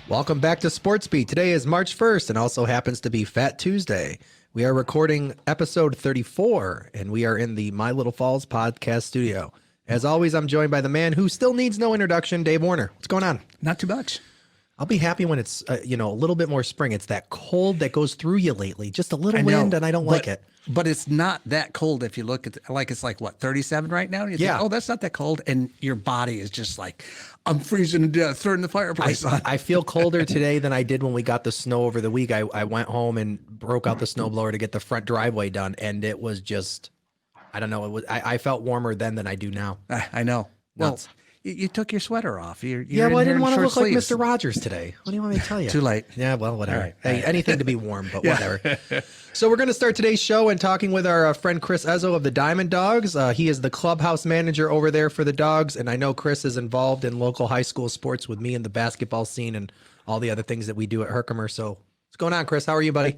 Welcome back to Sportsbeat. Today is March 1st and also happens to be Fat Tuesday. We are recording episode 34 and we are in the My Little Falls podcast studio. As always, I'm joined by the man who still needs no introduction, Dave Warner. What's going on? Not too much. I'll be happy when it's, a little bit more spring. It's that cold that goes through you lately. Just a little wind and I don't like it. But it's not that cold if you look at, it's like, what, 37 right now? You Yeah. think, oh, that's not that cold. And your body is just like, I'm freezing to death, turn the fireplace on. I feel colder today than I did when we got the snow over the week. I went home and broke out the snowblower to get the front driveway done. And it was just, I don't know. I felt warmer then than I do now. I know. Nuts. Well, you took your sweater off. You're I didn't want to look like sleeves. Mr. Rogers today. What do you want me to tell you? Too late. Yeah, well, whatever. All right. Hey, anything to be warm, but whatever. So we're going to start today's show and talking with our friend Chris Ezzo of the Diamond Dawgs. He is the clubhouse manager over there for the Dogs, and I know Chris is involved in local high school sports with me in the basketball scene and all the other things that we do at Herkimer. So what's going on, Chris? How are you, buddy?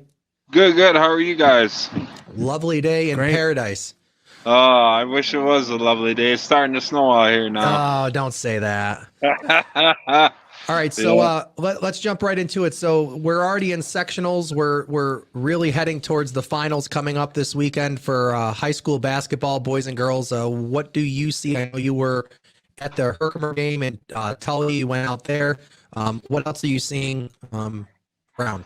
Good. How are you guys? Lovely day in paradise. Oh, I wish it was a lovely day. It's starting to snow out here now. Oh, don't say that. All right, so let's jump right into it. So we're already in sectionals. We're really heading towards the finals coming up this weekend for high school basketball, boys and girls. What do you see? I know you were at the Herkimer game and Tully, you went out there. What else are you seeing around?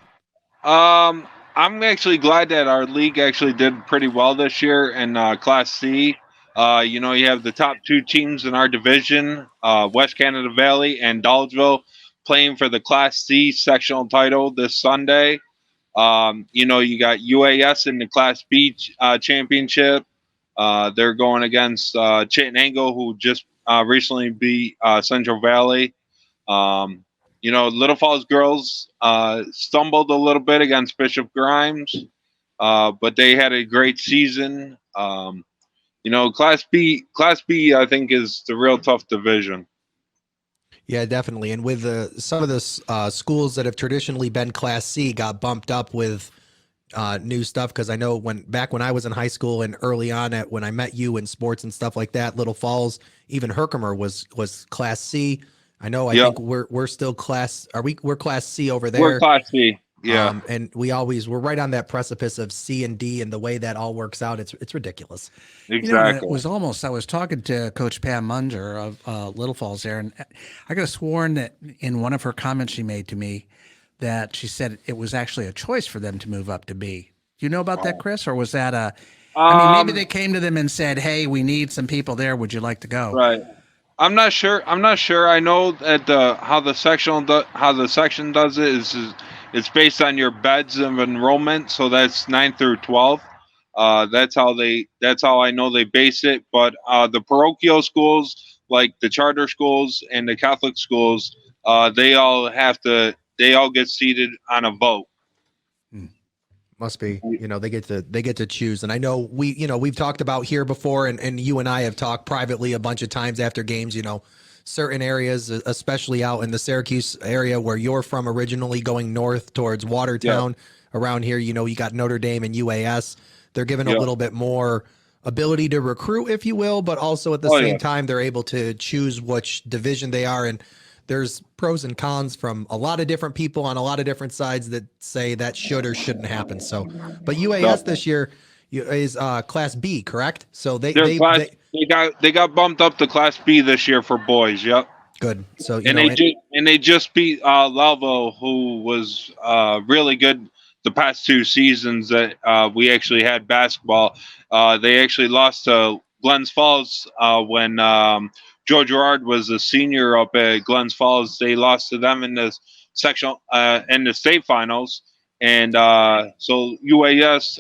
I'm actually glad that our league actually did pretty well this year in Class C. You have the top two teams in our division, West Canada Valley and Dolgeville, playing for the Class C sectional title this Sunday. You got UAS in the Class B championship. They're going against Chittenango, who just recently beat Central Valley. Little Falls girls stumbled a little bit against Bishop Grimes, but they had a great season. Class B, I think, is the real tough division. Yeah, definitely. And with some of the schools that have traditionally been Class C got bumped up with new stuff, because I know back when I was in high school and early on when I met you in sports and stuff like that, Little Falls, even Herkimer was Class C. I know. I think we're still Class. We're Class C over there. We're Class C. Yeah. And we're right on that precipice of C and D, and the way that all works out, it's ridiculous. Exactly. It was almost. I was talking to Coach Pam Munger of Little Falls there, and I could have sworn that in one of her comments she made to me that she said it was actually a choice for them to move up to B. Do you know about that, Chris, or was that maybe they came to them and said, "Hey, we need some people there. Would you like to go?" Right. I'm not sure. I know that how the section does it is it's based on your beds of enrollment, so that's 9 through 12. That's how I know they base it. But the parochial schools, like the charter schools and the Catholic schools, they all get seated on a vote. Must be, they get to choose. And I know we've talked about here before, and you and I have talked privately a bunch of times after games, certain areas, especially out in the Syracuse area where you're from originally, going north towards Watertown. Around here, you got Notre Dame and UAS. They're given a little bit more ability to recruit, if you will, but also at the same time, they're able to choose which division they are in. There's pros and cons from a lot of different people on a lot of different sides that say that should or shouldn't happen. So, but UAS this year is Class B, correct? So they got bumped up to Class B this year for boys. Yep. Good. So they just beat Lalvo, who was really good the past two seasons that we actually had basketball. They actually lost to Glens Falls when Joe Girard was a senior up at Glens Falls. They lost to them in the sectional in the state finals, and so UAS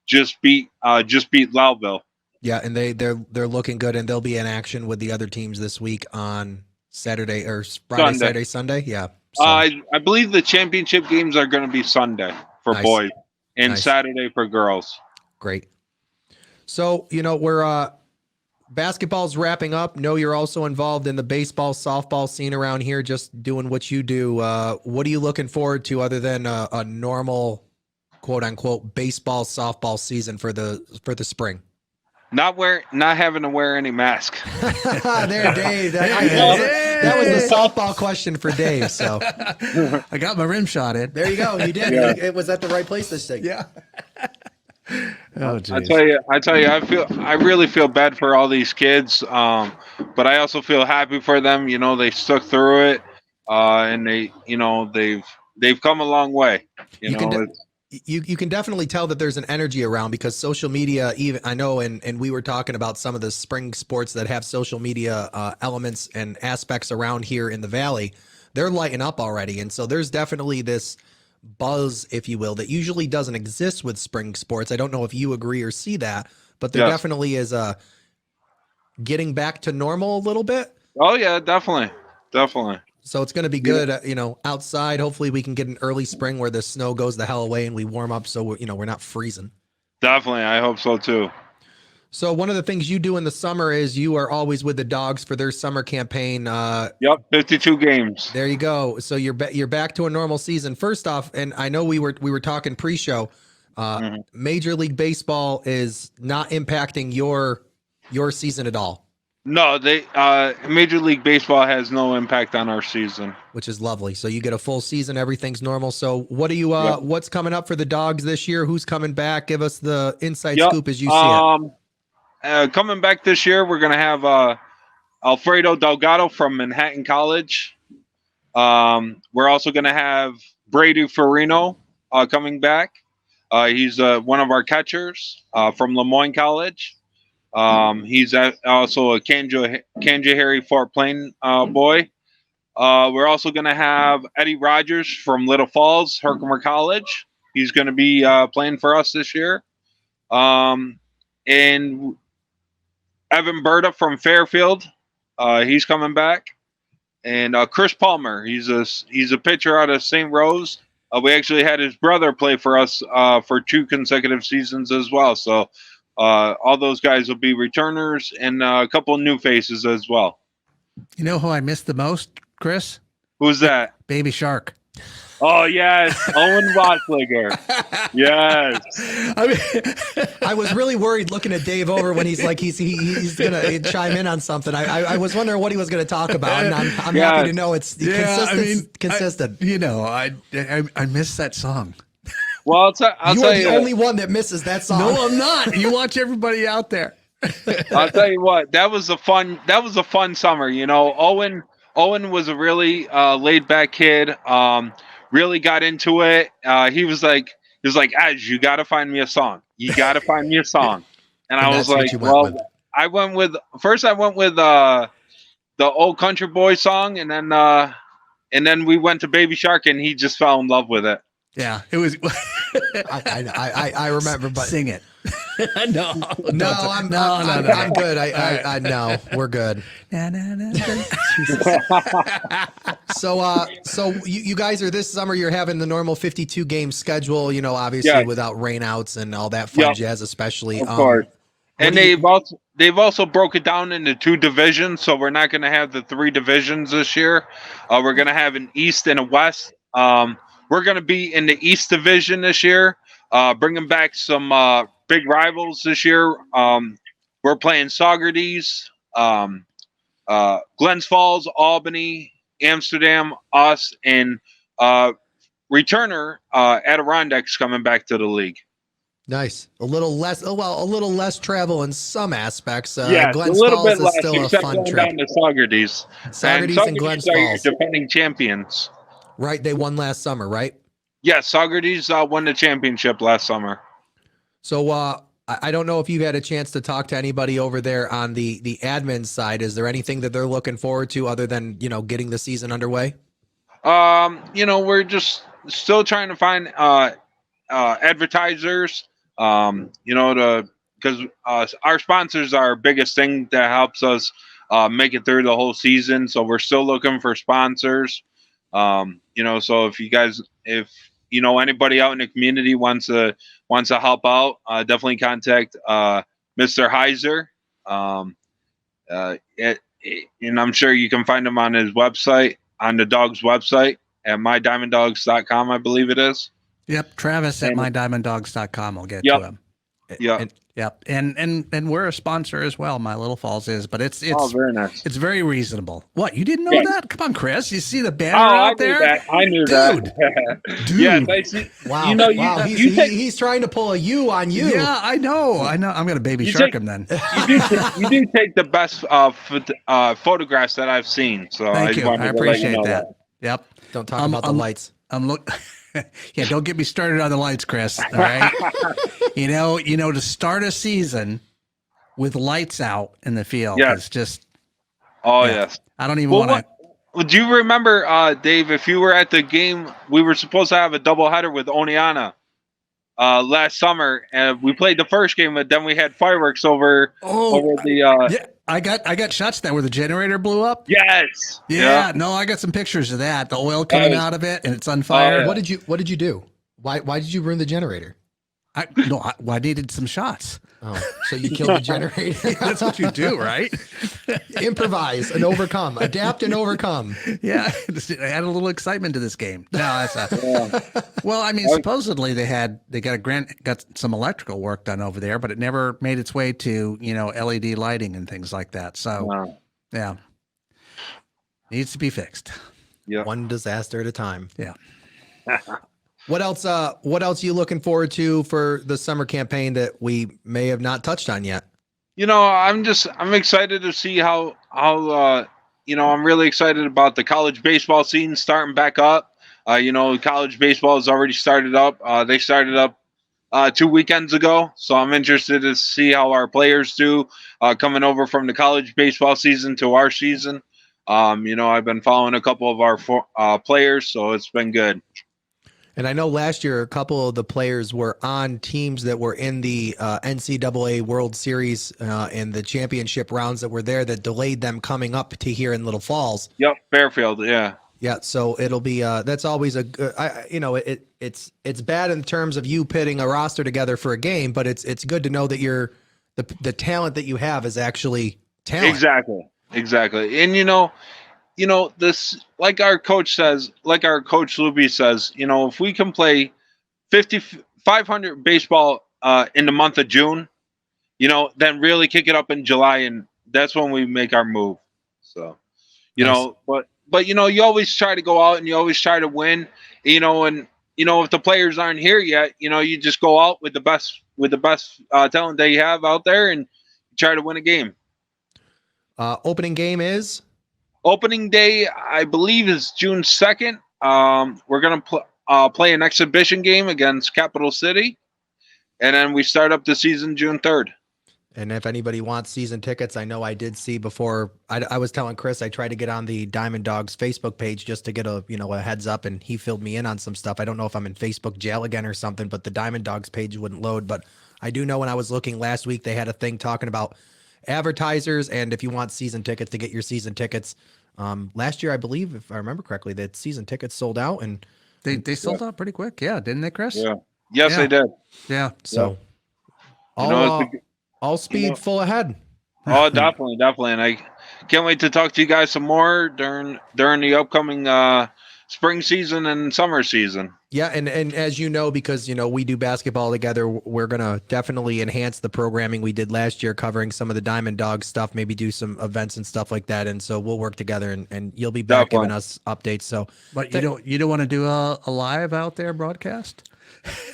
just beat Loudville. Yeah, and they're looking good, and they'll be in action with the other teams this week on Saturday or Friday, Saturday, Sunday. Yeah. So. I believe the championship games are going to be Sunday for boys and Saturday for girls. Great. So, we're basketball's wrapping up. Know you're also involved in the baseball, softball scene around here, just doing what you do. What are you looking forward to other than a normal, quote unquote, baseball, softball season for the spring? Not having to wear any mask. There, Dave. that was the softball question for Dave. So I got my rim shot in. there you go. You did. Yeah. It was at the right place this thing. Yeah. Oh, I geez. tell you, I really feel bad for all these kids. But I also feel happy for them. You know, they stuck through it, and they've come a long way. You can definitely tell that there's an energy around because social media, even I know, and we were talking about some of the spring sports that have social media elements and aspects around here in the Valley. They're lighting up already. And so there's definitely this buzz, if you will, that usually doesn't exist with spring sports. I don't know if you agree or see that, but there definitely is a getting back to normal a little bit. Oh yeah, definitely. So it's going to be good, outside. Hopefully we can get an early spring where the snow goes the hell away and we warm up so we're not freezing. Definitely. I hope so too. So one of the things you do in the summer is you are always with the Dogs for their summer campaign. 52 games. There you go. So you're back to a normal season. First off, and I know we were talking pre-show, Major League Baseball is not impacting your season at all. No, Major League Baseball has no impact on our season, which is lovely. So you get a full season, everything's normal. So what do you what's coming up for the Dogs this year? Who's coming back? Give us the inside scoop as you see it. Coming back this year, we're going to have Alfredo Delgado from Manhattan College. We're also going to have Brady Farino coming back. He's one of our catchers from Lemoyne College. He's also a Kanjahari Fort Plain boy. We're also going to have Eddie Rogers from Little Falls, Herkimer College. He's going to be playing for us this year. And Evan Berta from Fairfield, he's coming back, and Chris Palmer, he's a pitcher out of St. Rose. We actually had his brother play for us for 2 consecutive seasons as well. So all those guys will be returners, and a couple of new faces as well. You know who I miss the most, Chris? Who's that? Baby Shark. Oh yes, Owen Wasslinger. Yes. I mean, I was really worried looking at Dave over when he's like he's gonna chime in on something. I was wondering what he was gonna talk about, and I'm happy to know it's consistent. I miss that song. Well, I'll tell you, the only one that misses that song. No, I'm not. You watch everybody out there. I'll tell you what. That was a fun summer. You know, Owen was a really laid back kid. Really got into it. He was like, Az, you got to find me a song. You got to find me a song. And I was like, I went with the Old Country Boy song, and then we went to Baby Shark, and he just fell in love with it. Yeah, it was. I remember, but sing it. No, I'm good. I know we're good. So you guys are this summer. You're having the normal 52 game schedule. You know, obviously without rainouts and all that fun jazz, especially. Of course. And they've also broke it down into 2 divisions. So we're not going to have the 3 divisions this year. We're going to have an East and a West. We're going to be in the East Division this year, bringing back some big rivals this year. We're playing Saugerties, Glens Falls, Albany, Amsterdam, us, and returner Adirondacks coming back to the league. Nice. A little less travel in some aspects. Glens a little Falls bit less, is still a fun trip. Down to Saugerties. Saugerties and Glens Falls, defending champions. Right, they won last summer, right? Yes, Saugerties won the championship last summer. So I don't know if you've had a chance to talk to anybody over there on the admin side. Is there anything that they're looking forward to other than, getting the season underway? We're just still trying to find advertisers, because our sponsors are our biggest thing that helps us make it through the whole season. So we're still looking for sponsors. So if anybody out in the community wants to help out, definitely contact Mr. Heiser. And I'm sure you can find him on his website, on the Dogs website at mydiamonddawgs.com, I believe it is. Yep, Travis at mydiamonddawgs.com. I'll get to him. Yeah. Yep. And we're a sponsor as well. My Little Falls is, but it's very nice. It's very reasonable. What, you didn't know Yes. that? Come on, Chris. You see the banner I out knew there? that. I knew Dude. that. Dude. Yes, I see. Wow. You know, wow. He's trying to pull a you on you. Yeah, I know. I'm going to baby shark him then. you do take the best photographs that I've seen. So Thank you. I appreciate that. Yep. Don't talk about the lights. Yeah, don't get me started on the lights, Chris. All right. you know, to start a season with lights out in the field is just. Oh, yeah. yes. I don't even want to. Well, do you remember, Dave, if you were at the game, we were supposed to have a doubleheader with Oneana last summer, and we played the first game, but then we had fireworks over the. Yeah, I got shots that where the generator blew up. Yes. Yeah. No, I got some pictures of that. The oil coming out of it, and it's on fire. yeah. What did you do? Why did you ruin the generator? I needed some shots. Oh, so you killed the generator? That's what you do, right? Improvise and overcome, adapt and overcome. Yeah, I had a little excitement to this game. No, that's well. I mean, supposedly they got some electrical work done over there, but it never made its way to LED lighting and things like that. So yeah, needs to be fixed. Yeah, one disaster at a time. Yeah. What else are you looking forward to for the summer campaign that we may have not touched on yet? I'm excited to see how I'm really excited about the college baseball season starting back up. College baseball has already started up. They started up 2 weekends ago, so I'm interested to see how our players do coming over from the college baseball season to our season. I've been following a couple of our players, so it's been good. And I know last year a couple of the players were on teams that were in the NCAA World Series and the championship rounds that were there that delayed them coming up to here in Little Falls. Yep, Fairfield, yeah. Yeah, so it'll be that's always a good. It's bad in terms of you pitting a roster together for a game, but it's good to know that the talent that you have is actually talent. Exactly, and this, like our coach Luby says, if we can play 500 baseball in the month of June, then really kick it up in July, and that's when we make our move. So, Nice. but you always try to go out and you always try to win, and if the players aren't here yet, you just go out with the best talent that you have out there and try to win a game. Opening game is? Opening day, I believe, is June 2nd. We're going to play an exhibition game against Capital City, and then we start up the season June 3rd. And if anybody wants season tickets, I know I did see before. I was telling Chris I tried to get on the Diamond Dawgs Facebook page just to get a heads up, and he filled me in on some stuff. I don't know if I'm in Facebook jail again or something, but the Diamond Dawgs page wouldn't load. But I do know when I was looking last week, they had a thing talking about advertisers, and if you want season tickets, to get your season tickets. Last year, I believe, if I remember correctly, that season tickets sold out, and they sold out pretty quick. Yeah, didn't they, Chris? Yeah. Yes, they did. Yeah. So all speed full ahead. Oh, definitely, and I can't wait to talk to you guys some more during the upcoming spring season and summer season. Yeah, and as you know, because we do basketball together, we're gonna definitely enhance the programming we did last year, covering some of the Diamond Dawgs stuff, maybe do some events and stuff like that. And so we'll work together, and you'll be back giving us updates. So, but you don't want to do a live out there broadcast?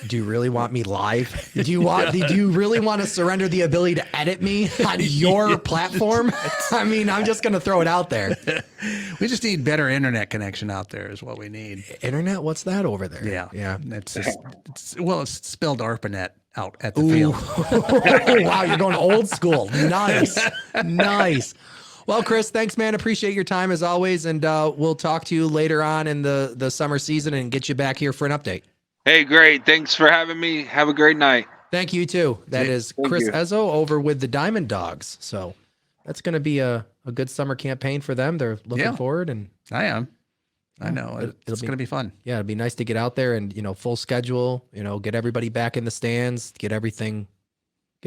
Do you really want me live? Do you really want to surrender the ability to edit me on your platform? I mean, I'm just going to throw it out there. We just need better internet connection out there is what we need. Internet? What's that over there? Yeah. It's spelled ARPANET out at the field. Wow, you're going old school. Nice. Well, Chris, thanks, man. Appreciate your time as always. And we'll talk to you later on in the summer season and get you back here for an update. Hey, great. Thanks for having me. Have a great night. Thank you, too. That is Chris Ezzo over with the Diamond Dawgs. So that's going to be a good summer campaign for them. They're looking forward. And I am. I know. It's going to be fun. Yeah, it'd be nice to get out there and, full schedule, get everybody back in the stands, get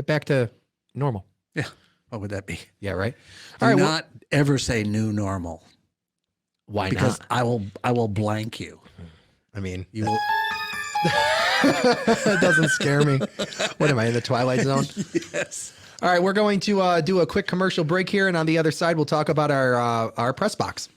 back to normal. Yeah. What would that be? Yeah, right. All right. Not ever say new normal. Why because not? I will blank you. I mean, you will. That doesn't scare me. What am I, in the Twilight Zone? Yes. All right, we're going to do a quick commercial break here, and on the other side, we'll talk about our press box.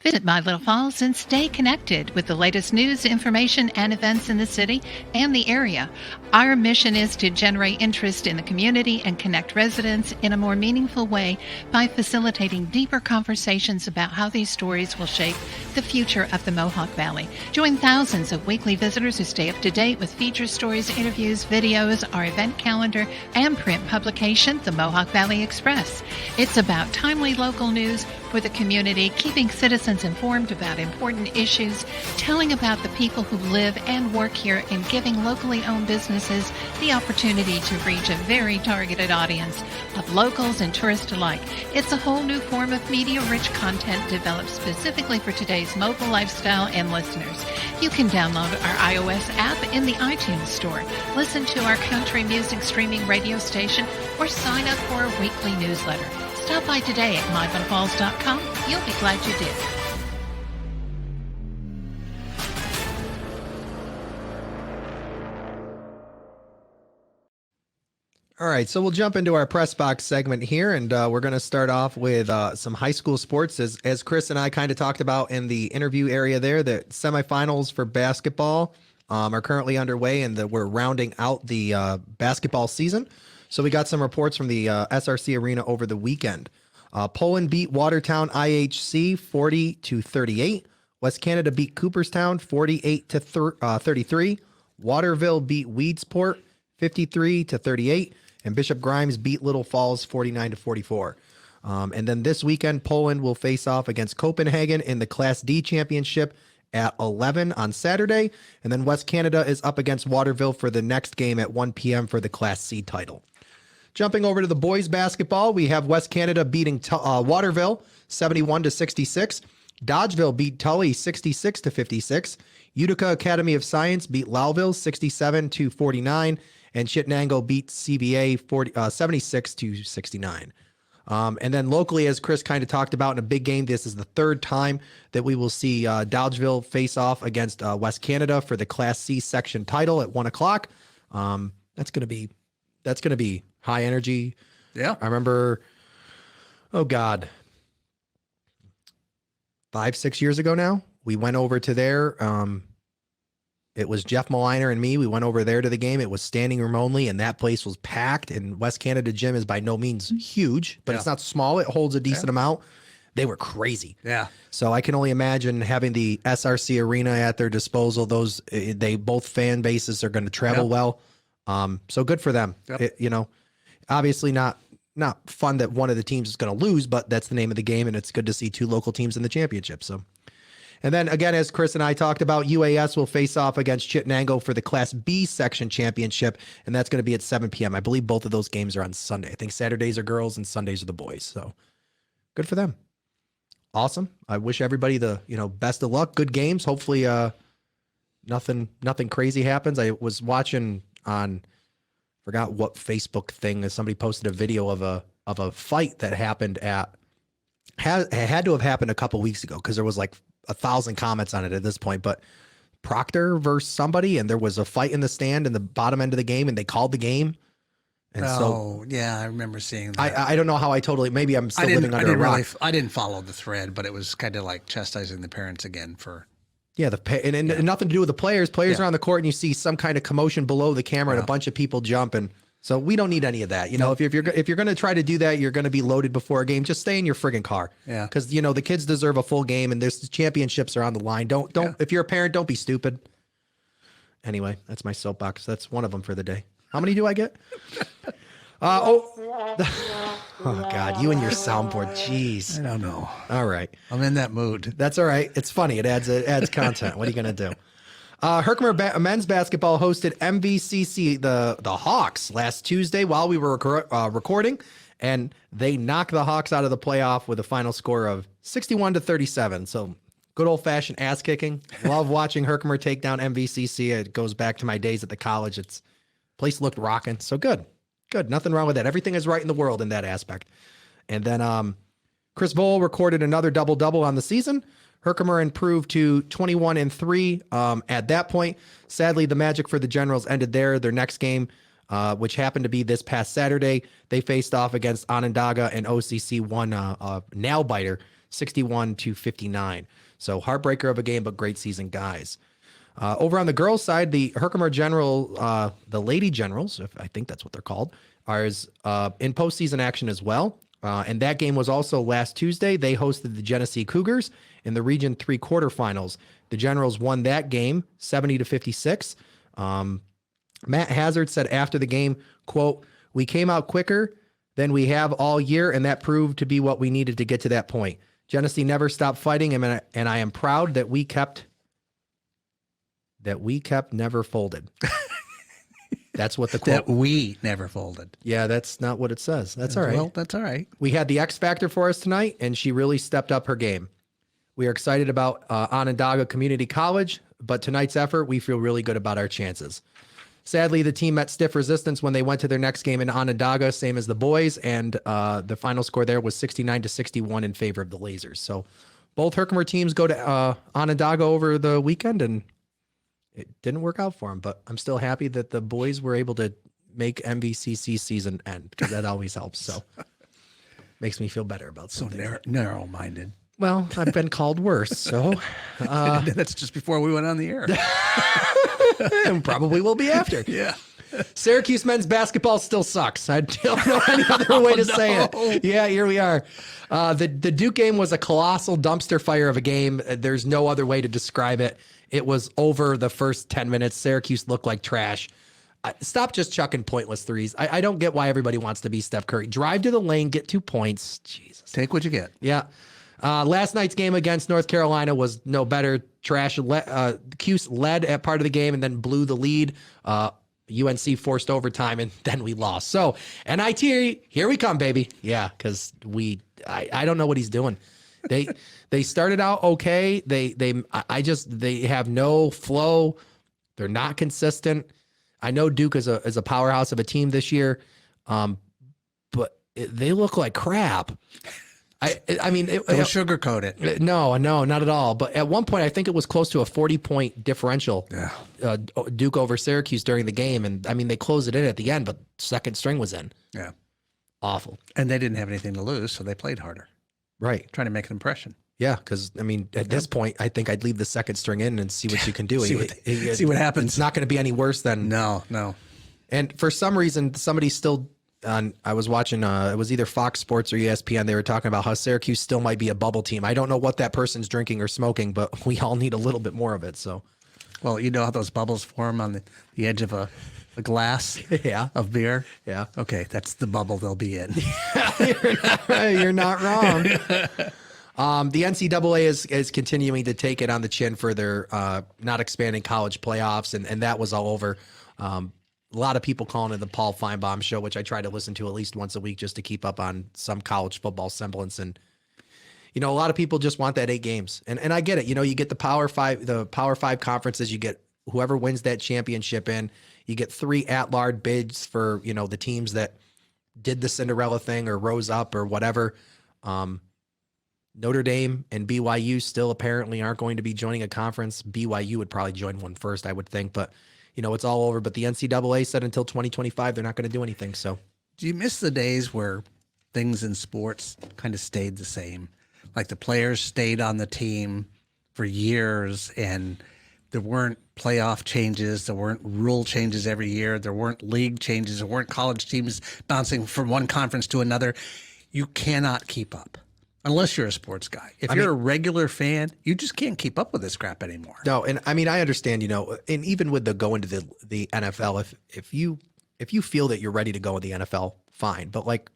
Visit My Little Falls and stay connected with the latest news, information, and events in the city and the area. Our mission is to generate interest in the community and connect residents in a more meaningful way by facilitating deeper conversations about how these stories will shape the future of the Mohawk Valley. Join thousands of weekly visitors who stay up to date with feature stories, interviews, videos, our event calendar, and print publication, the Mohawk Valley Express. It's about timely local news for the community, keeping citizens informed about important issues, telling about the people who live and work here, and giving locally owned businesses the opportunity to reach a very targeted audience of locals and tourists alike. It's a whole new form of media-rich content developed specifically for today's mobile lifestyle and listeners. You can download our iOS app in the iTunes store, listen to our country music streaming radio station, or sign up for our weekly newsletter. Stop by today at mylittlefalls.com. You'll be glad you did. All right, so we'll jump into our press box segment here, and we're going to start off with some high school sports. As Chris and I kind of talked about in the interview area there, the semifinals for basketball are currently underway, and we're rounding out the basketball season. So we got some reports from the SRC Arena over the weekend. Poland beat Watertown IHC 40-38. West Canada beat Cooperstown 48-33. Waterville beat Weedsport 53-38. And Bishop Grimes beat Little Falls 49-44. And then this weekend, Poland will face off against Copenhagen in the Class D championship at 11 on Saturday. And then West Canada is up against Waterville for the next game at 1 p.m. for the Class C title. Jumping over to the boys basketball, we have West Canada beating Waterville 71-66. Dodgeville beat Tully 66-56. Utica Academy of Science beat Lowville 67-49. And Chittenango beat CBA 76-69. And then locally, as Chris kind of talked about in a big game, this is the third time that we will see Dodgeville face off against West Canada for the Class C section title at 1 o'clock. That's going to be high energy. Yeah. I remember, 5-6 years ago now, we went over to there. It was Jeff Maliner and me. We went over there to the game. It was standing room only, and that place was packed. And West Canada Gym is by no means huge, but it's not small. It holds a decent amount. They were crazy. Yeah. So I can only imagine having the SRC Arena at their disposal. They both fan bases are going to travel well. So good for them. Yep. Obviously not fun that one of the teams is going to lose, but that's the name of the game, and it's good to see two local teams in the championship. So. And then again, as Chris and I talked about, UAS will face off against Chittenango for the Class B section championship, and that's going to be at 7 p.m. I believe both of those games are on Sunday. I think Saturdays are girls and Sundays are the boys. So good for them. Awesome. I wish everybody the best of luck. Good games. Hopefully, nothing crazy happens. I was watching on, forgot what Facebook thing. Somebody posted a video of a fight that happened had to have happened a couple weeks ago because there was like 1,000 comments on it at this point, but Proctor versus somebody, and there was a fight in the stand in the bottom end of the game, and they called the game. And I remember seeing that. I don't know how maybe I'm still living under a rock. I didn't follow the thread, but it was kind of like chastising the parents again for. Yeah, and nothing to do with the players. Players are on the court, and you see some kind of commotion below the camera, and a bunch of people jump, and so we don't need any of that. If you're going to try to do that, you're going to be loaded before a game. Just stay in your friggin' car. Yeah. Because the kids deserve a full game, and there's championships are on the line. Don't. If you're a parent, don't be stupid. Anyway, that's my soapbox. That's one of them for the day. How many do I get? Oh God, you and your soundboard. Jeez. I don't know. All right. I'm in that mood. That's all right. It's funny. It adds content. What are you going to do? Herkimer men's basketball hosted MVCC, the Hawks, last Tuesday while we were recording, and they knocked the Hawks out of the playoff with a final score of 61-37. So good old-fashioned ass kicking. Love watching Herkimer take down MVCC. It goes back to my days at the college. Place looked rocking. So good. Nothing wrong with that. Everything is right in the world in that aspect. And then Chris Vole recorded another double-double on the season. Herkimer improved to 21-3 at that point. Sadly, the magic for the Generals ended there. Their next game, which happened to be this past Saturday, they faced off against Onondaga, and OCC won a nail-biter, 61-59. So heartbreaker of a game, but great season, guys. Over on the girls' side, the Herkimer General, the Lady Generals, if I think that's what they're called, are in postseason action as well. And that game was also last Tuesday. They hosted the Genesee Cougars in the Region 3 quarterfinals. The Generals won that game 70-56. Matt Hazard said after the game, quote, "We came out quicker than we have all year, and that proved to be what we needed to get to that point. Genesee never stopped fighting, and I am proud that we kept never folded." That's what the quote. That we never folded. Yeah, that's not what it says. That's all right. Well, that's all right. We had the X Factor for us tonight, and she really stepped up her game. We are excited about Onondaga Community College, but tonight's effort, we feel really good about our chances. Sadly, the team met stiff resistance when they went to their next game in Onondaga, same as the boys, and the final score there was 69-61 in favor of the Lasers. So both Herkimer teams go to Onondaga over the weekend, and it didn't work out for them, but I'm still happy that the boys were able to make MVCC season end, because that always helps. So makes me feel better about So something. narrow-minded. Well, I've been called worse, so That's just before we went on the air. and probably will be after. Yeah. Syracuse men's basketball still sucks. I don't know any other way to say it. Yeah, here we are. The Duke game was a colossal dumpster fire of a game. There's no other way to describe it. It was over the first 10 minutes. Syracuse looked like trash. Stop just chucking pointless threes. I don't get why everybody wwants to be Steph Curry. Drive to the lane, get 2 points. Jesus. Take what you get. Yeah. Last night's game against North Carolina was no better. Trash. Cuse led at part of the game and then blew the lead. UNC forced overtime, and then we lost. So, NIT, here we come, baby. Yeah, because I don't know what he's doing. They started out okay. They have no flow. They're not consistent. I know Duke is a powerhouse of a team this year, but they look like crap. I mean, Don't sugarcoat it. No, not at all. But at one point, I think it was close to a 40-point differential. Yeah. Duke over Syracuse during the game, and I mean they closed it in at the end, but second string was in. Yeah. Awful. And they didn't have anything to lose, so they played harder, Right. trying to make an impression. Yeah, because I mean, at this point, I think I'd leave the second string in and see what you can do. See what happens. It's not going to be any worse than No. And for some reason, somebody still. I was watching. It was either Fox Sports or ESPN. They were talking about how Syracuse still might be a bubble team. I don't know what that person's drinking or smoking, but we all need a little bit more of it. So, Well, you know how those bubbles form on the edge of a glass yeah, of beer? yeah. Okay, that's the bubble they'll be in. You're not wrong. The NCAA is continuing to take it on the chin for their not expanding college playoffs, and that was all over. A lot of people calling it the Paul Feinbaum show, which I try to listen to at least once a week just to keep up on some college football semblance. And a lot of people just want that 8 games, and I get it. You get the Power Five conferences. You get whoever wins that championship in. You get 3 at-large bids for the teams that did the Cinderella thing or rose up or whatever. Notre Dame and BYU still apparently aren't going to be joining a conference. BYU would probably join one first, I would think, but it's all over. But the NCAA said until 2025, they're not going to do anything. So Do you miss the days where things in sports kind of stayed the same? Like the players stayed on the team for years and there weren't playoff changes. There weren't rule changes every year. There weren't league changes. There weren't college teams bouncing from one conference to another. You cannot keep up unless you're a sports guy. If you're a regular fan, you just can't keep up with this crap anymore. no, and I mean I understand, and even with the going to the NFL, if you feel that you're ready to go in the NFL, fine. But like,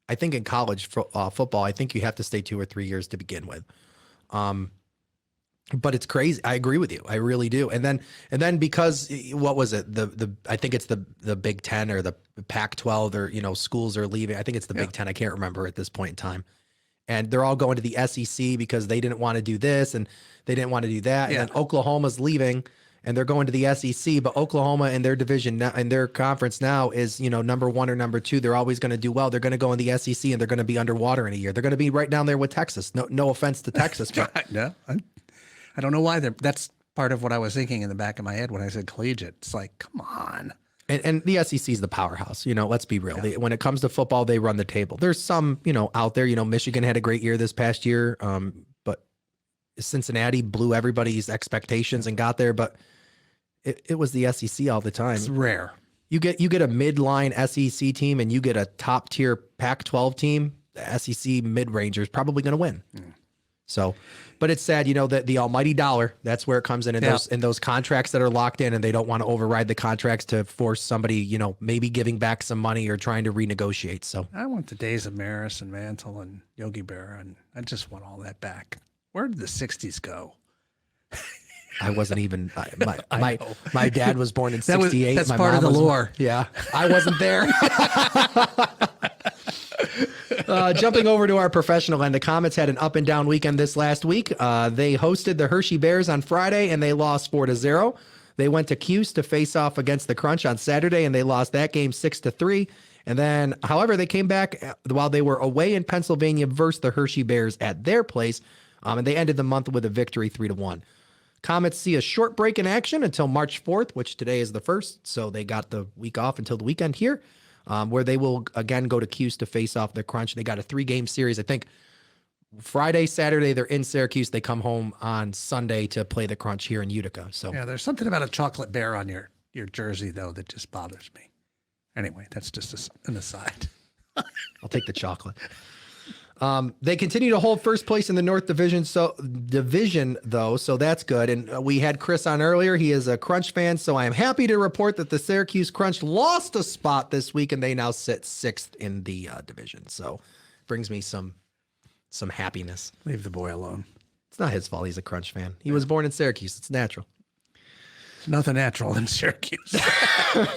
I think in college football, I think you have to stay 2 or 3 years to begin with. But it's crazy. I agree with you. I really do. And then because what was it? I think it's the Big Ten or the Pac-12 or schools are leaving. I think it's the Big Ten. I can't remember at this point in time. And they're all going to the SEC because they didn't want to do this and they didn't want to do that. Yeah. And then Oklahoma's leaving and they're going to the SEC, but Oklahoma in their division in their conference now is, number 1 or number 2. They're always going to do well. They're going to go in the SEC and they're going to be underwater in a year. They're going to be right down there with Texas. No offense to Texas, but No, I don't know why that's part of what I was thinking in the back of my head when I said collegiate. It's like, come on. And the SEC is the powerhouse. Let's be real. When it comes to football, they run the table. There's some, out there. Michigan had a great year this past year, but Cincinnati blew everybody's expectations and got there. But it was the SEC all the time. It's rare. You get a midline SEC team and you get a top tier Pac-12 team. The SEC mid-ranger is probably going to win. So, but it's sad, that the almighty dollar, that's where it comes in those contracts that are locked in, and they don't want to override the contracts to force somebody, maybe giving back some money or trying to renegotiate. So I want the days of Maris and Mantle and Yogi Berra, and I just want all that back. Where did the 60s go? I wasn't even, my dad was born in 68. That's my part of the lore. Yeah. I wasn't there. Jumping over to our professional end, the Comets had an up and down weekend this last week. They hosted the Hershey Bears on Friday and they lost 4-0. They went to Cuse to face off against the Crunch on Saturday and they lost that game 6-3. And then, however, they came back while they were away in Pennsylvania versus the Hershey Bears at their place, and they ended the month with a victory 3-1. Comets see a short break in action until March 4th, which today is the 1st, so they got the week off until the weekend here. Where they will again go to Cuse to face off the Crunch. They got a 3-game series. I think Friday, Saturday, they're in Syracuse. They come home on Sunday to play the Crunch here in Utica. So yeah, there's something about a chocolate bear on your jersey, though, that just bothers me. Anyway, that's just an aside. I'll take the chocolate. They continue to hold first place in the North Division, so that's good. And we had Chris on earlier. He is a Crunch fan, so I am happy to report that the Syracuse Crunch lost a spot this week, and they now sit 6th in the division. So brings me some happiness. Leave the boy alone. It's not his fault. He's a Crunch fan. He was born in Syracuse. It's natural. There's nothing natural in Syracuse.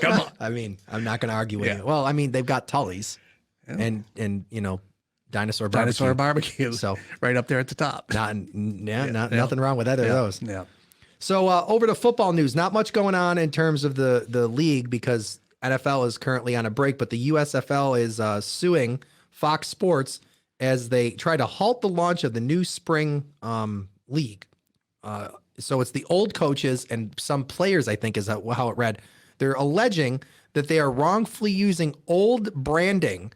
Come on. I mean, I'm not going to argue with you. Well, I mean, they've got Tully's and Dinosaur Barbecue. So right up there at the top. Nothing wrong with either of those. Yeah. So over to football news. Not much going on in terms of the league because NFL is currently on a break, but the USFL is suing Fox Sports as they try to halt the launch of the new spring league. So it's the old coaches and some players, I think is how it read. They're alleging that they are wrongfully using old branding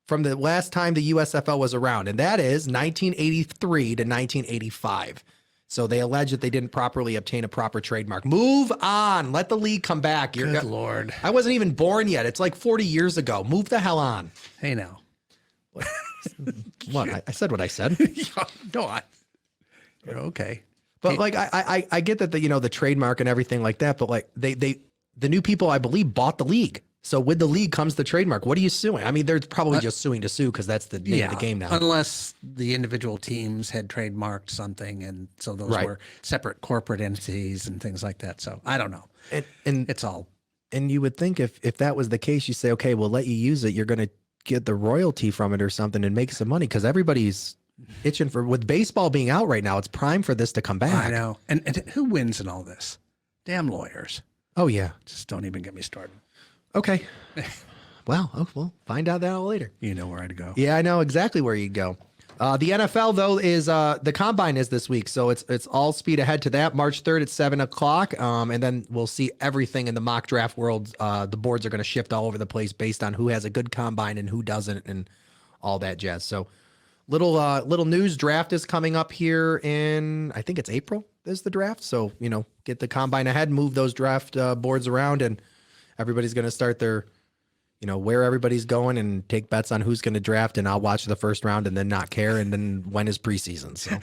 from the last time the USFL was around, and that is 1983 to 1985. So they allege that they didn't properly obtain a proper trademark. Move on. Let the league come back. Good Lord. I wasn't even born yet. It's like 40 years ago. Move the hell on. Hey, now. What? I said what I said. Go on. You're okay. But like, I get that the trademark and everything like that, but like the new people, I believe, bought the league. So with the league comes the trademark. What are you suing? I mean, they're probably just suing to sue because that's the name of the game now. Unless the individual teams had trademarked something, and so those were separate corporate entities and things like that. So I don't know. And it's all. And you would think if that was the case, you say, okay, we'll let you use it. You're going to get the royalty from it or something and make some money because everybody's itching for. With baseball being out right now, it's prime for this to come back. I know. And who wins in all this? Damn lawyers. Oh yeah. Just don't even get me started. Okay. Well, we'll find out that all later. You know where I'd go. Yeah, I know exactly where you'd go. The NFL, though, is the Combine is this week, so it's all speed ahead to that. March 3rd at 7 o'clock, and then we'll see everything in the mock draft world. The boards are going to shift all over the place based on who has a good Combine and who doesn't and all that jazz. So little news, draft is coming up here in, I think it's April is the draft. So, get the Combine ahead, move those draft boards around, and everybody's going to start their, where everybody's going and take bets on who's going to draft. And I'll watch the first round and then not care. And then when is preseason? So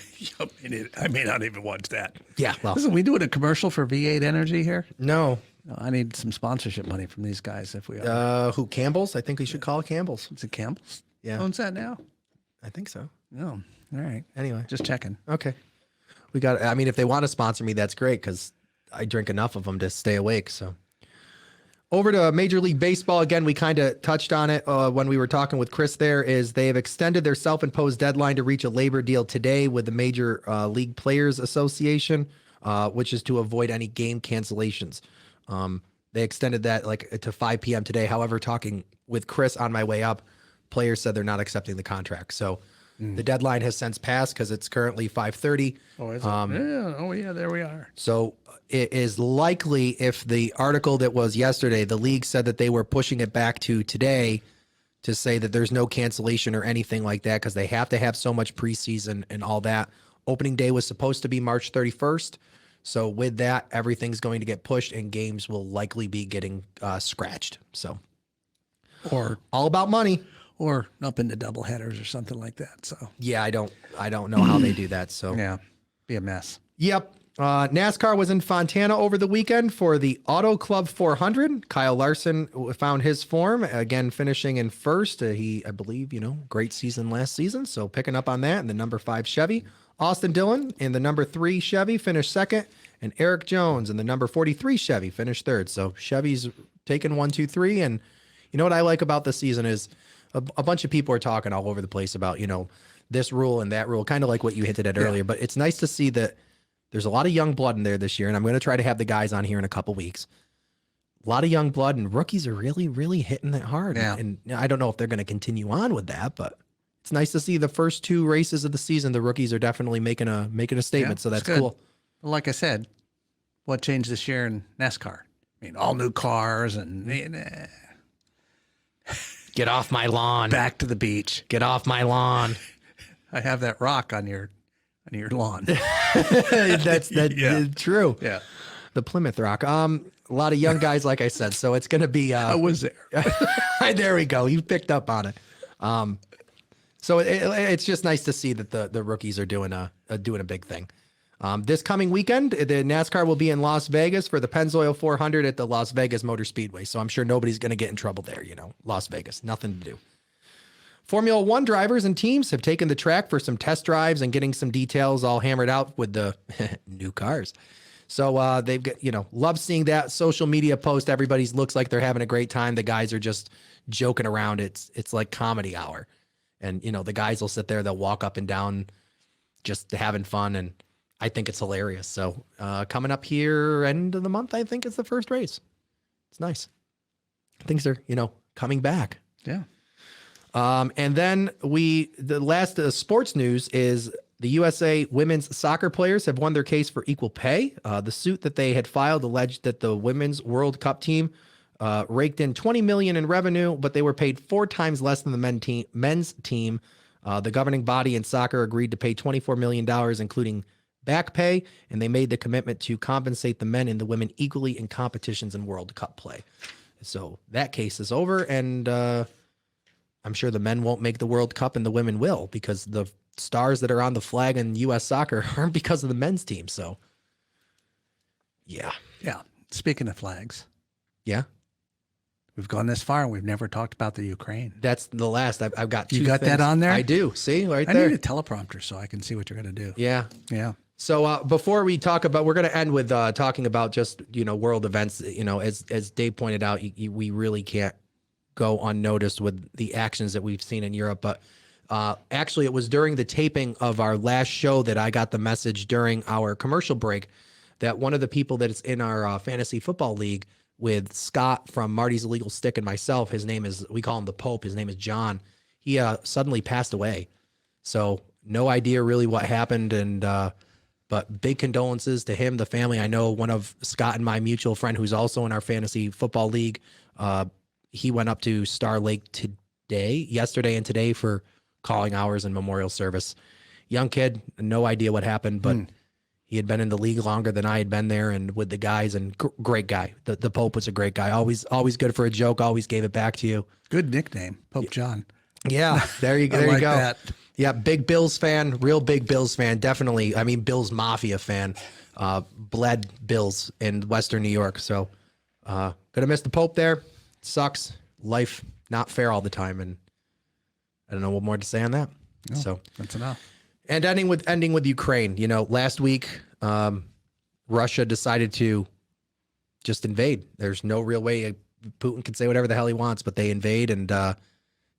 I may not even watch that. Yeah. Well, listen, we doing a commercial for V8 Energy here? No. I need some sponsorship money from these guys if we are. Who, Campbell's? I think we should call it Campbell's. Is it Campbell's? Yeah. Owns that now? I think so. Oh, all right. Anyway. Just checking. Okay. If they want to sponsor me, that's great because I drink enough of them to stay awake. So. Over to Major League Baseball. Again, we kind of touched on it when we were talking with Chris there, is they have extended their self-imposed deadline to reach a labor deal today with the Major League Players Association. which is to avoid any game cancellations. They extended that like to 5 p.m. today. However, talking with Chris on my way up, players said they're not accepting the contract. So the deadline has since passed because it's currently 5:30. Oh, is it? Yeah. Oh, yeah. There we are. So it is likely, if the article that was yesterday, the league said that they were pushing it back to today to say that there's no cancellation or anything like that because they have to have so much preseason and all that. Opening day was supposed to be March 31st. So with that, everything's going to get pushed and games will likely be getting scratched. So, Or all about money. or up into double headers or something like that. So Yeah, I don't know how they do that. So yeah, be a mess. Yep. NASCAR was in Fontana over the weekend for the Auto Club 400. Kyle Larson found his form, again, finishing in first. I believe, great season last season. So picking up on that. And the number 5 Chevy. Austin Dillon in the number 3 Chevy finished second. And Eric Jones in the number 43 Chevy finished third. So Chevy's taken 1, 2, 3. And you know what I like about this season is a bunch of people are talking all over the place about, this rule and that rule, kind of like what you hinted at earlier. But it's nice to see that there's a lot of young blood in there this year, and I'm going to try to have the guys on here in a couple weeks. A lot of young blood, and rookies are really, really hitting it hard. Yeah. And I don't know if they're going to continue on with that, but it's nice to see the first 2 races of the season. The rookies are definitely making a statement, Yeah, so that's it's good. cool. Like I said, what changed this year in NASCAR? I mean, all new cars and Get off my lawn. back to the beach. Get off my lawn. I have that rock on your lawn. That's true. Yeah, The Plymouth Rock. A lot of young guys, like I said, so it's going to be. I was there. There we go. You picked up on it. So it's just nice to see that the rookies are doing a big thing. This coming weekend, the NASCAR will be in Las Vegas for the Pennzoil 400 at the Las Vegas Motor Speedway. So I'm sure nobody's going to get in trouble there. Las Vegas, nothing to do. Formula One drivers and teams have taken the track for some test drives and getting some details all hammered out with the new cars. So they've got, love seeing that social media post. Everybody's looks like they're having a great time. The guys are just joking around. It's like comedy hour. And, the guys will sit there, they'll walk up and down just having fun. And I think it's hilarious. So coming up here, end of the month, I think it's the first race. It's nice. Things are, coming back. Yeah. And then the last sports news is the USA women's soccer players have won their case for equal pay. The suit that they had filed alleged that the women's World Cup team raked in $20 million in revenue, but they were paid 4 times less than the men's team. The governing body in soccer agreed to pay $24 million, including back pay, and they made the commitment to compensate the men and the women equally in competitions in World Cup play. So that case is over, and I'm sure the men won't make the World Cup and the women will, because the stars that are on the flag in U.S. soccer aren't because of the men's team. So, yeah. Yeah. Speaking of flags, Yeah. we've gone this far and we've never talked about the Ukraine. That's the last. I've got 2 You got things. that on there? I do. See, right I there. need a teleprompter so I can see what you're going to do. Yeah. Yeah. So before we talk about, we're going to end with talking about just, world events. As Dave pointed out, we really can't go unnoticed with the actions that we've seen in Europe. But actually, it was during the taping of our last show that I got the message during our commercial break that one of the people that is in our fantasy football league with Scott from Marty's Illegal Stick and myself, we call him the Pope. His name is John. He suddenly passed away. So no idea really what happened. And, but big condolences to him, the family. I know one of Scott and my mutual friend, who's also in our fantasy football league, he went up to Star Lake yesterday and today for calling hours and memorial service. Young kid, no idea what happened, but he had been in the league longer than I had been there and with the guys, and great guy. The Pope was a great guy. Always good for a joke. Always gave it back to you. Good nickname, Pope John. Yeah, there you go. I There like you go. that. Yeah, big Bills fan, real big Bills fan. Definitely. I mean, Bills Mafia fan. Bled Bills in Western New York. So gonna miss the Pope there. Sucks. Life not fair all the time, and I don't know what more to say on that. No, So that's enough. and ending with Ukraine. Last week, Russia decided to just invade. There's no real way Putin can say whatever the hell he wants, but they invade, and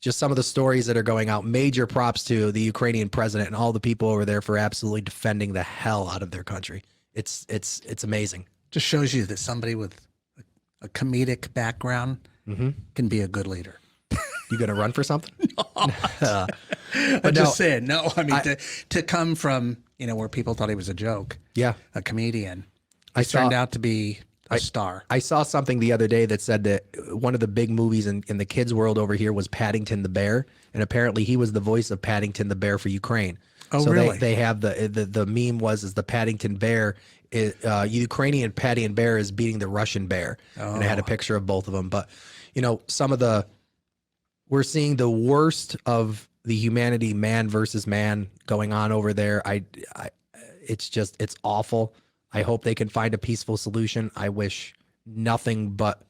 just some of the stories that are going out. Major props to the Ukrainian president and all the people over there for absolutely defending the hell out of their country it's amazing. Just shows you that somebody with a comedic background can be a good leader. You going to run for something? I'm just saying, no, I mean, to come from, where people thought he was a joke, Yeah. a comedian, I he turned saw- out to be a star. I saw something the other day that said that one of the big movies in the kids' world over here was Paddington the Bear, and apparently he was the voice of Paddington the Bear for Ukraine. Oh, so really? They have the meme was the Paddington Bear, Ukrainian Paddington Bear is beating the Russian bear, and I had a picture of both of them. But we're seeing the worst of the humanity, man versus man, going on over there. It's awful. I hope they can find a peaceful solution. I wish nothing but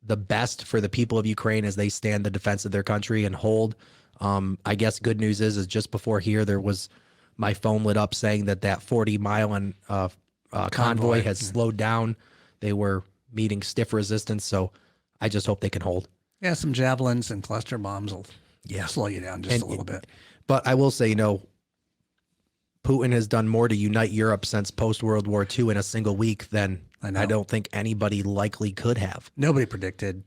the best for the people of Ukraine as they stand the defense of their country and hold. I guess good news is just before here, there was my phone lit up saying that 40-mile convoy has slowed down. They were meeting stiff resistance. So I just hope they can hold. Yeah, some javelins and cluster bombs will slow you down just a little bit. But I will say, Putin has done more to unite Europe since post-World War II in a single week than I don't think anybody likely could have. Nobody predicted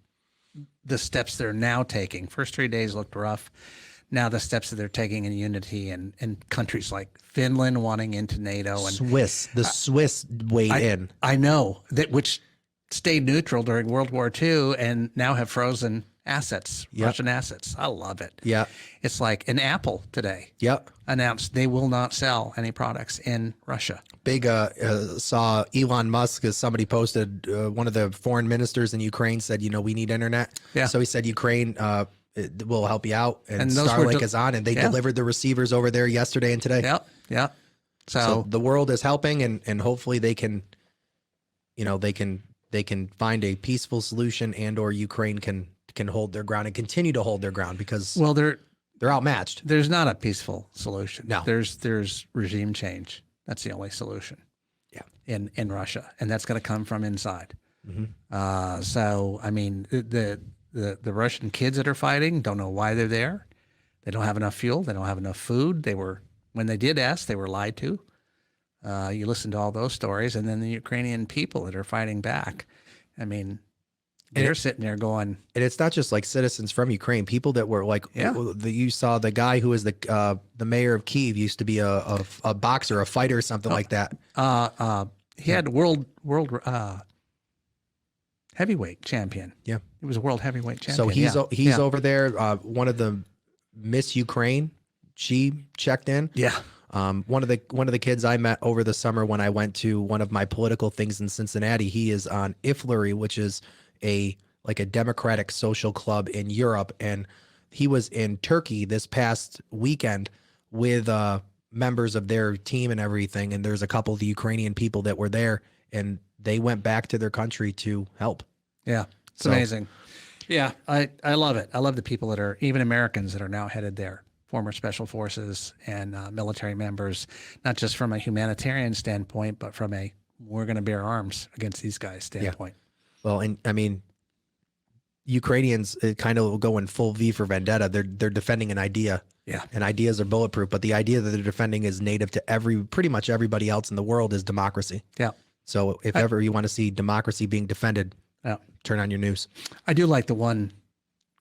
the steps they're now taking. First 3 days looked rough. Now the steps that they're taking in unity and countries like Finland wanting into NATO and the Swiss weighed in. I know that, which stayed neutral during World War II and now have frozen assets, Russian assets. I love it. Yeah. It's like an Apple today. Yep. Announced they will not sell any products in Russia. Big saw Elon Musk, as somebody posted, one of the foreign ministers in Ukraine said, we need internet. Yeah. So he said Ukraine it will help you out, and those Starlink is on, and they delivered the receivers over there yesterday and today. Yep. Yep. So the world is helping, and hopefully they can, they can find a peaceful solution, and or Ukraine can hold their ground and continue to hold their ground, because they're outmatched. There's not a peaceful solution. No. There's regime change. That's the only solution. Yeah. In Russia, and that's going to come from inside. Mm-hmm. So I mean, the Russian kids that are fighting don't know why they're there. They don't have enough fuel. They don't have enough food. When they did ask, they were lied to. You listen to all those stories, and then the Ukrainian people that are fighting back. I mean, they're sitting there going, and it's not just like citizens from Ukraine, people that were like, you saw the guy who was the mayor of Kyiv used to be a boxer, a fighter, or something like that. He had world heavyweight champion. Yeah, he was a world heavyweight champion. So he's over there. One of the Miss Ukraine, she checked in. Yeah. One of the kids I met over the summer when I went to one of my political things in Cincinnati, he is on IFLRI, which is a democratic social club in Europe, and he was in Turkey this past weekend with members of their team and everything, and there's a couple of the Ukrainian people that were there, and they went back to their country to help. Yeah, it's amazing. Yeah, I love it. I love the people that are, even Americans that are now headed there, former special forces and military members, not just from a humanitarian standpoint, but from a we're going to bear arms against these guys standpoint. Yeah. Well, and I mean, Ukrainians kind of go in full V for vendetta. They're defending an idea. Yeah. And ideas are bulletproof, but the idea that they're defending is native to pretty much everybody else in the world is democracy. Yeah. So if ever you want to see democracy being defended, turn on your news. I do like the one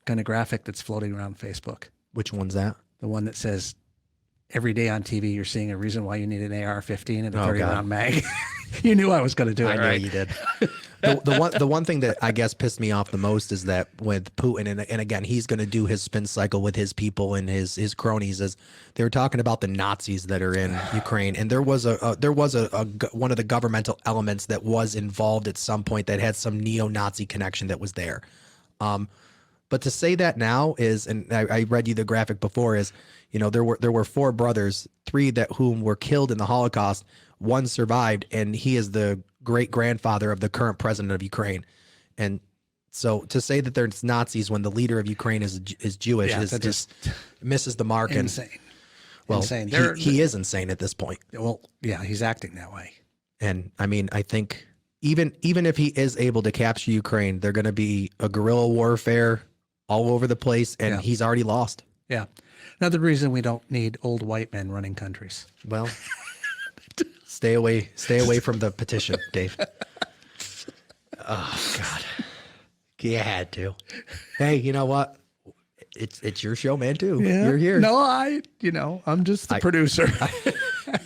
kind of graphic that's floating around Facebook. Which one's that? The one that says, every day on TV, you're seeing a reason why you need an AR-15 and a 30-round mag. You knew I was going to do it, I know right? you did. The one thing that I guess pissed me off the most is that with Putin, and again, he's going to do his spin cycle with his people and his cronies, is they were talking about the Nazis that are in Ukraine, and there was one of the governmental elements that was involved at some point that had some neo-Nazi connection that was there. But to say that now is, and I read you the graphic before, is, there were four brothers, three whom were killed in the Holocaust. One survived, and he is the great grandfather of the current president of Ukraine. And so to say that there's Nazis when the leader of Ukraine is Jewish just misses the mark. Insane. Well, insane. He is insane at this point. Well, yeah, he's acting that way. And I mean, I think even if he is able to capture Ukraine, they're going to be a guerrilla warfare all over the place, and he's already lost. Yeah. Another reason we don't need old white men running countries. Well, Stay away from the petition, Dave. Oh God. You had to. Hey, you know what? It's your show, man, too. Yeah. You're here. No, I'm just the producer.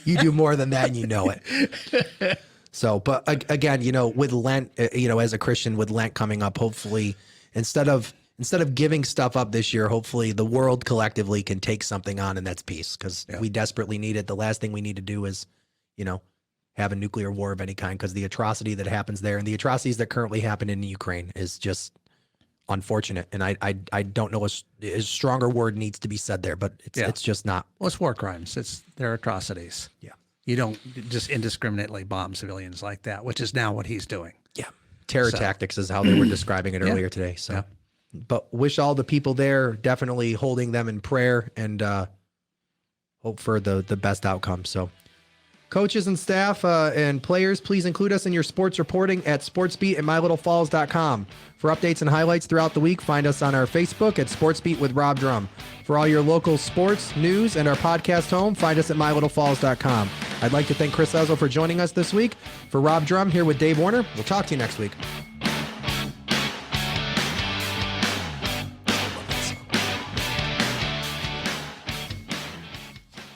You do more than that and you know it. So, but again, with Lent, as a Christian, with Lent coming up, hopefully instead of giving stuff up this year, hopefully the world collectively can take something on, and that's peace, because we desperately need it. The last thing we need to do is, have a nuclear war of any kind, because the atrocity that happens there and the atrocities that currently happen in Ukraine is just unfortunate. And I don't know a stronger word needs to be said there, but it's just not. Well, it's war crimes. They're atrocities. Yeah. You don't just indiscriminately bomb civilians like that, which is now what he's doing. Yeah. Terror tactics is how they were describing it earlier today. So, but wish all the people there, definitely holding them in prayer, and hope for the best outcome. So, coaches and staff and players, please include us in your sports reporting at Sportsbeat and MyLittleFalls.com. For updates and highlights throughout the week, find us on our Facebook at Sportsbeat with Rob Drumm. For all your local sports, news, and our podcast home, find us at MyLittleFalls.com. I'd like to thank Chris Ezzo for joining us this week. For Rob Drumm, here with Dave Warner, we'll talk to you next week.